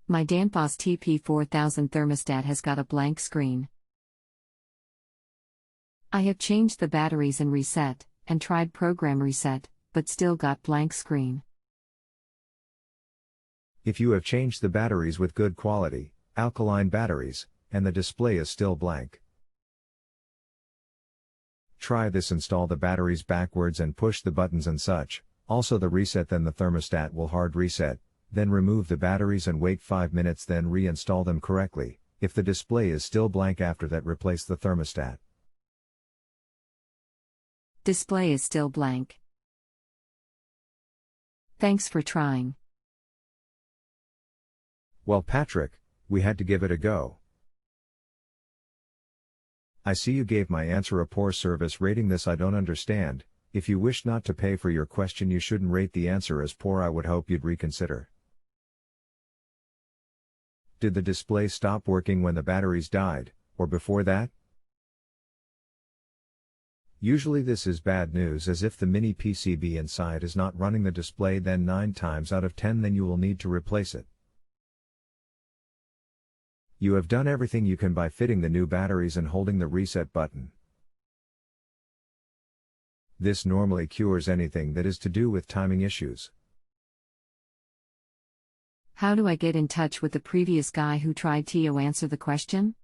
My Danfoss TP4000 thermostat has got a blank screen. I have changed the batteries and reset, and tried program reset, but still got blank screen. If you have changed the batteries with good quality, alkaline batteries, and the display is still blank, try this: install the batteries backwards and push the buttons and such, also the reset, then the thermostat will hard reset, then remove the batteries and wait 5 minutes, then reinstall them correctly. If the display is still blank after that, replace the thermostat. Display is still blank. Thanks for trying. Well, Patrick, we had to give it a go. I see you gave my answer a poor service rating. This I don't understand. If you wish not to pay for your question, you shouldn't rate the answer as poor. I would hope you'd reconsider. Did the display stop working when the batteries died, or before that? Usually this is bad news, as if the mini PCB inside is not running the display, then 9 times out of 10 then you will need to replace it. You have done everything you can by fitting the new batteries and holding the reset button. This normally cures anything that is to do with timing issues. How do I get in touch with the previous guy who tried to answer the question?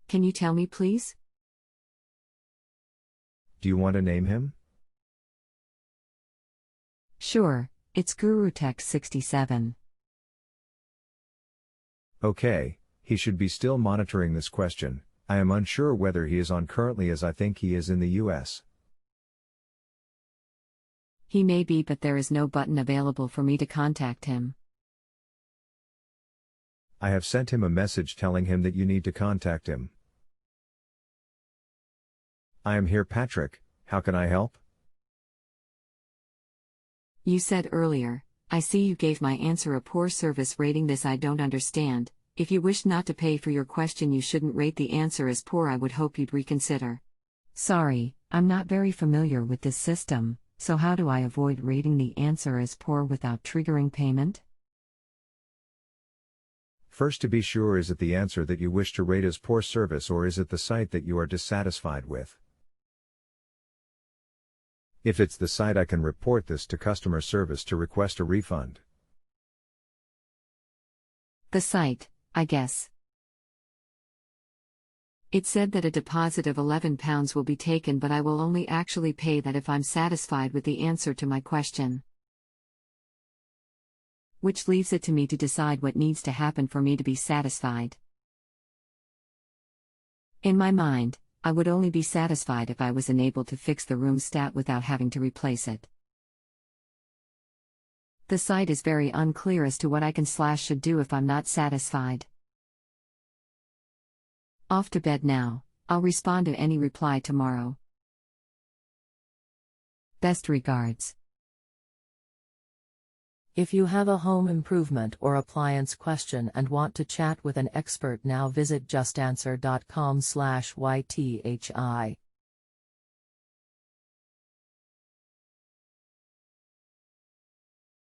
Can you tell me, please? Do you want to name him? Sure, it's GuruTech67. Okay, he should be still monitoring this question. I am unsure whether he is on currently, as I think he is in the US. He may be, but there is no button available for me to contact him. I have sent him a message telling him that you need to contact him. I am here, Patrick. How can I help? You said earlier, I see you gave my answer a poor service rating. This I don't understand. If you wish not to pay for your question, you shouldn't rate the answer as poor. I would hope you'd reconsider. Sorry, I'm not very familiar with this system, so how do I avoid rating the answer as poor without triggering payment? First, to be sure, is it the answer that you wish to rate as poor service, or is it the site that you are dissatisfied with? If it's the site, I can report this to customer service to request a refund. The site, I guess. It said that a deposit of £11 will be taken, but I will only actually pay that if I'm satisfied with the answer to my question. Which leaves it to me to decide what needs to happen for me to be satisfied. In my mind, I would only be satisfied if I was enabled to fix the room stat without having to replace it. The site is very unclear as to what I can/should do if I'm not satisfied. Off to bed now. I'll respond to any reply tomorrow. Best regards. If you have a home improvement or appliance question and want to chat with an expert now, visit justanswer.com/YTHI.